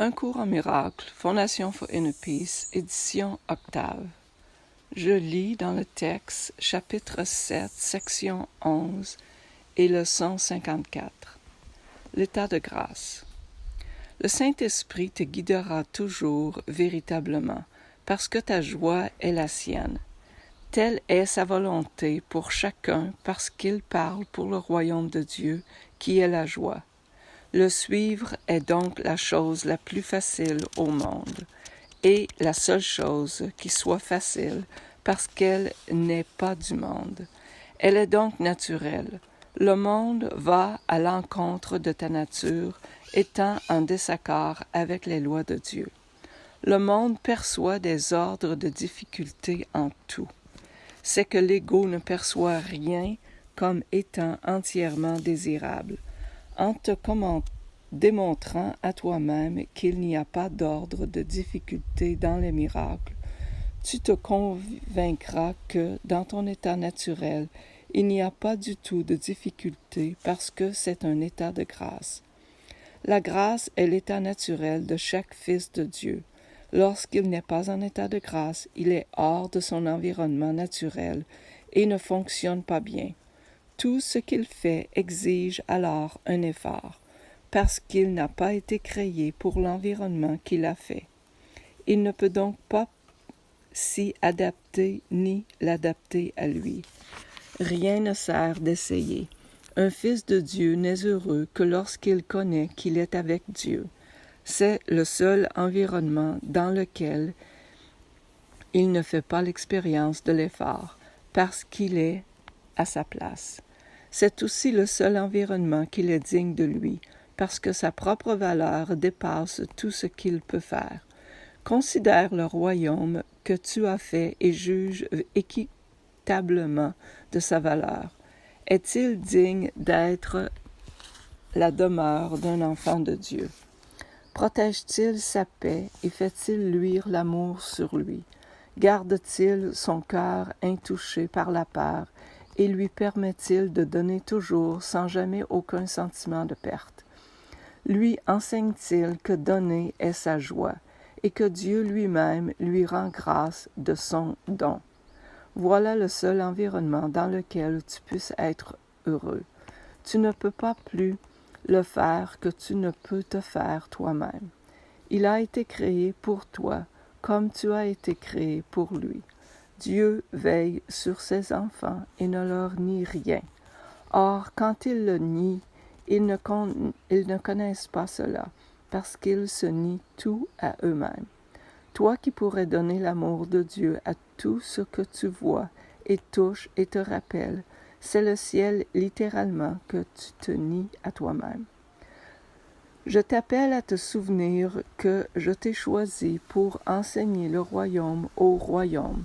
Un cours en miracle, Fondation for Inner Peace, édition Octave. Je lis dans le texte, chapitre 7, section 11 et leçon 54. L'état de grâce. Le Saint-Esprit te guidera toujours véritablement, parce que ta joie est la sienne. Telle est sa volonté pour chacun, parce qu'il parle pour le royaume de Dieu, qui est la joie. Le suivre est donc la chose la plus facile au monde, et la seule chose qui soit facile, parce qu'elle n'est pas du monde. Elle est donc naturelle. Le monde va à l'encontre de ta nature, étant en désaccord avec les lois de Dieu. Le monde perçoit des ordres de difficulté en tout. C'est que l'ego ne perçoit rien comme étant entièrement désirable. En te démontrant à toi-même qu'il n'y a pas d'ordre de difficulté dans les miracles, tu te convaincras que, dans ton état naturel, il n'y a pas du tout de difficulté parce que c'est un état de grâce. La grâce est l'état naturel de chaque fils de Dieu. Lorsqu'il n'est pas en état de grâce, il est hors de son environnement naturel et ne fonctionne pas bien. Tout ce qu'il fait exige alors un effort, parce qu'il n'a pas été créé pour l'environnement qu'il a fait. Il ne peut donc pas s'y adapter ni l'adapter à lui. Rien ne sert d'essayer. Un fils de Dieu n'est heureux que lorsqu'il connaît qu'il est avec Dieu. C'est le seul environnement dans lequel il ne fait pas l'expérience de l'effort, parce qu'il est à sa place. C'est aussi le seul environnement qu'il est digne de lui, parce que sa propre valeur dépasse tout ce qu'il peut faire. Considère le royaume que tu as fait et juge équitablement de sa valeur. Est-il digne d'être la demeure d'un enfant de Dieu? Protège-t-il sa paix et fait-il luire l'amour sur lui? Garde-t-il son cœur intouché par la peur et lui permet-il de donner toujours sans jamais aucun sentiment de perte? Lui enseigne-t-il que donner est sa joie et que Dieu lui-même lui rend grâce de son don? Voilà le seul environnement dans lequel tu puisses être heureux. Tu ne peux pas plus le faire que tu ne peux te faire toi-même. Il a été créé pour toi, comme tu as été créé pour lui. Dieu veille sur ses enfants et ne leur nie rien. Or, quand ils le nient, ils ne connaissent pas cela, parce qu'ils se nient tout à eux-mêmes. Toi qui pourrais donner l'amour de Dieu à tout ce que tu vois et touches et te rappelles, c'est le ciel littéralement que tu te nies à toi-même. Je t'appelle à te souvenir que je t'ai choisi pour enseigner le royaume au royaume.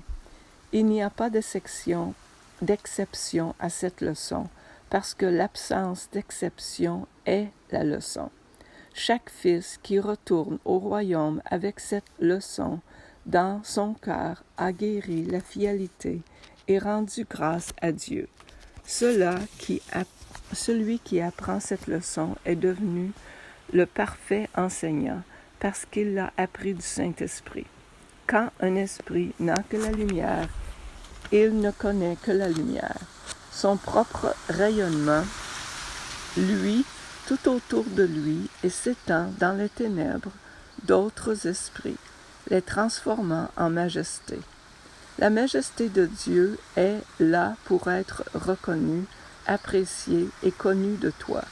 Il n'y a pas d'exception à cette leçon, parce que l'absence d'exception est la leçon. Chaque fils qui retourne au royaume avec cette leçon dans son cœur a guéri la fidélité et rendu grâce à Dieu. Celui qui apprend cette leçon est devenu le parfait enseignant parce qu'il l'a appris du Saint-Esprit. Quand un esprit n'a que la lumière, il ne connaît que la lumière. Son propre rayonnement, lui, tout autour de lui, et s'étend dans les ténèbres d'autres esprits, les transformant en majesté. La majesté de Dieu est là pour être reconnue, appréciée et connue de toi.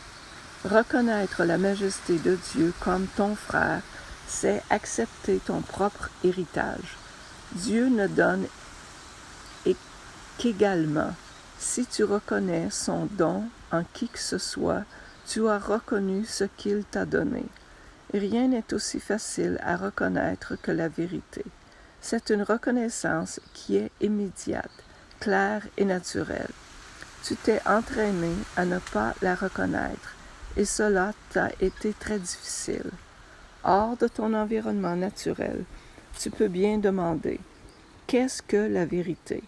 Reconnaître la majesté de Dieu comme ton frère, c'est accepter ton propre héritage. Dieu ne donne qu'également. Si tu reconnais son don en qui que ce soit, tu as reconnu ce qu'il t'a donné. Rien n'est aussi facile à reconnaître que la vérité. C'est une reconnaissance qui est immédiate, claire et naturelle. Tu t'es entraîné à ne pas la reconnaître, et cela t'a été très difficile. Hors de ton environnement naturel, tu peux bien demander « Qu'est-ce que la vérité ?»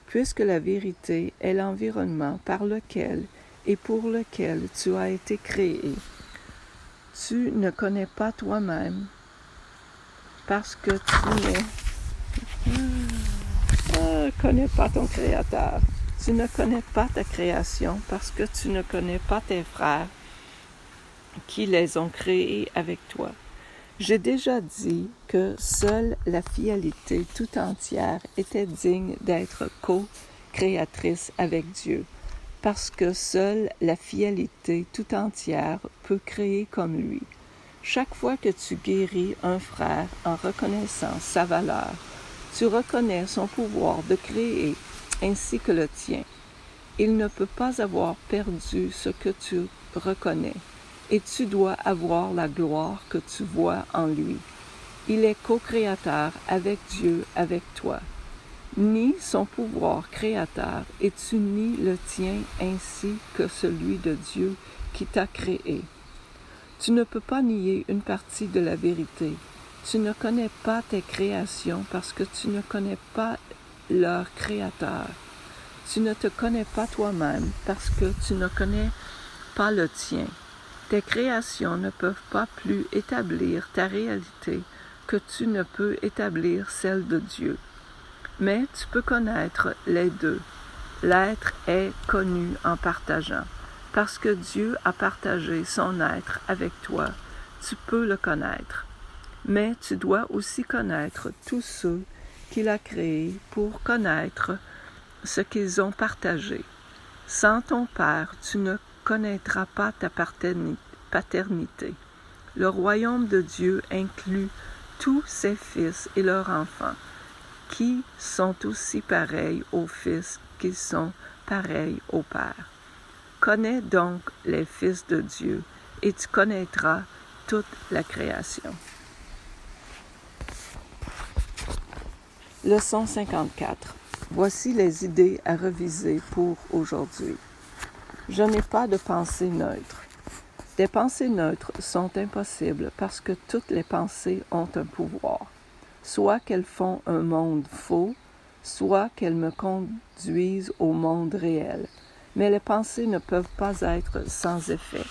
Puisque la vérité est l'environnement par lequel et pour lequel tu as été créé. Tu ne connais pas toi-même parce que tu ne connais pas ton Créateur. Tu ne connais pas ta création parce que tu ne connais pas tes frères qui les ont créés avec toi. J'ai déjà dit que seule la fidélité tout entière était digne d'être co-créatrice avec Dieu, parce que seule la fidélité tout entière peut créer comme lui. Chaque fois que tu guéris un frère en reconnaissant sa valeur, tu reconnais son pouvoir de créer ainsi que le tien. Il ne peut pas avoir perdu ce que tu reconnais, et tu dois avoir la gloire que tu vois en lui. Il est co-créateur avec Dieu, avec toi. Nie son pouvoir créateur et tu nies le tien ainsi que celui de Dieu qui t'a créé. Tu ne peux pas nier une partie de la vérité. Tu ne connais pas tes créations parce que tu ne connais pas leur créateur. Tu ne te connais pas toi-même parce que tu ne connais pas le tien. Tes créations ne peuvent pas plus établir ta réalité que tu ne peux établir celle de Dieu. Mais tu peux connaître les deux. L'être est connu en partageant. Parce que Dieu a partagé son être avec toi, tu peux le connaître. Mais tu dois aussi connaître tous ceux qu'il a créés pour connaître ce qu'ils ont partagé. Sans ton Père, tu ne connaîtras pas ta paternité. Le royaume de Dieu inclut tous ses fils et leurs enfants, qui sont aussi pareils aux fils qu'ils sont pareils au Père. Connais donc les fils de Dieu, et tu connaîtras toute la création. Leçon 54. Voici les idées à reviser pour aujourd'hui. Je n'ai pas de pensée neutre. Des pensées neutres sont impossibles parce que toutes les pensées ont un pouvoir, soit qu'elles font un monde faux, soit qu'elles me conduisent au monde réel. Mais les pensées ne peuvent pas être sans effet.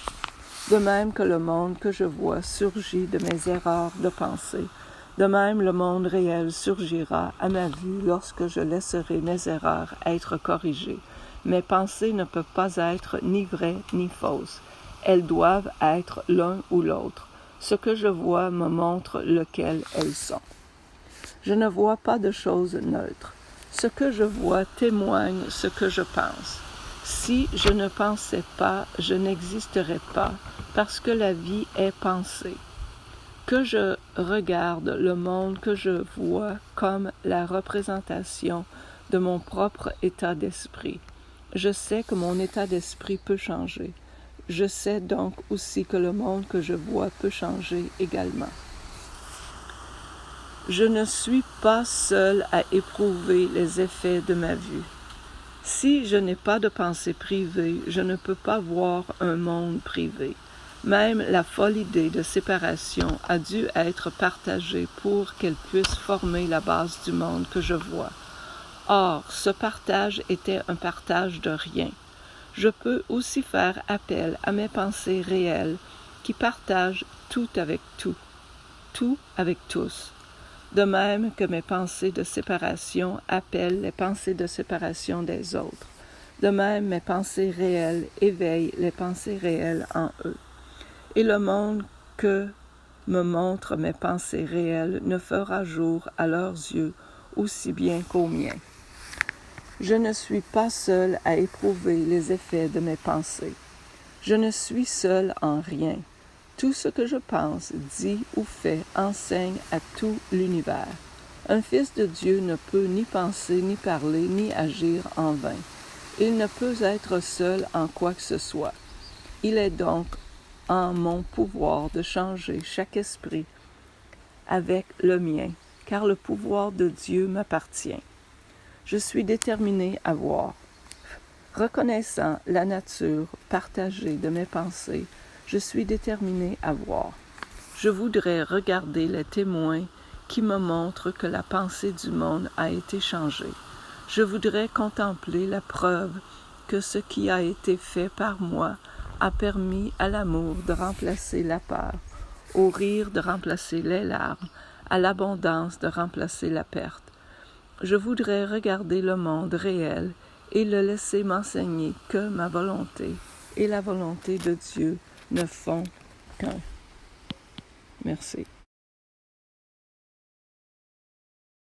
De même que le monde que je vois surgit de mes erreurs de pensée, de même le monde réel surgira à ma vue lorsque je laisserai mes erreurs être corrigées. Mes pensées ne peuvent pas être ni vraies ni fausses. Elles doivent être l'un ou l'autre. Ce que je vois me montre lequel elles sont. Je ne vois pas de choses neutres. Ce que je vois témoigne ce que je pense. Si je ne pensais pas, je n'existerais pas, parce que la vie est pensée. Que je regarde le monde que je vois comme la représentation de mon propre état d'esprit. Je sais que mon état d'esprit peut changer. Je sais donc aussi que le monde que je vois peut changer également. Je ne suis pas seul à éprouver les effets de ma vue. Si je n'ai pas de pensée privée, je ne peux pas voir un monde privé. Même la folle idée de séparation a dû être partagée pour qu'elle puisse former la base du monde que je vois. Or, ce partage était un partage de rien. Je peux aussi faire appel à mes pensées réelles qui partagent tout avec tous. De même que mes pensées de séparation appellent les pensées de séparation des autres. De même, mes pensées réelles éveillent les pensées réelles en eux. Et le monde que me montrent mes pensées réelles ne fera jour à leurs yeux aussi bien qu'aux miens. Je ne suis pas seul à éprouver les effets de mes pensées. Je ne suis seul en rien. Tout ce que je pense, dis ou fais enseigne à tout l'univers. Un fils de Dieu ne peut ni penser, ni parler, ni agir en vain. Il ne peut être seul en quoi que ce soit. Il est donc en mon pouvoir de changer chaque esprit avec le mien, car le pouvoir de Dieu m'appartient. Je suis déterminé à voir. Reconnaissant la nature partagée de mes pensées, je suis déterminé à voir. Je voudrais regarder les témoins qui me montrent que la pensée du monde a été changée. Je voudrais contempler la preuve que ce qui a été fait par moi a permis à l'amour de remplacer la peur, au rire de remplacer les larmes, à l'abondance de remplacer la perte. Je voudrais regarder le monde réel et le laisser m'enseigner que ma volonté et la volonté de Dieu ne font qu'un. Merci.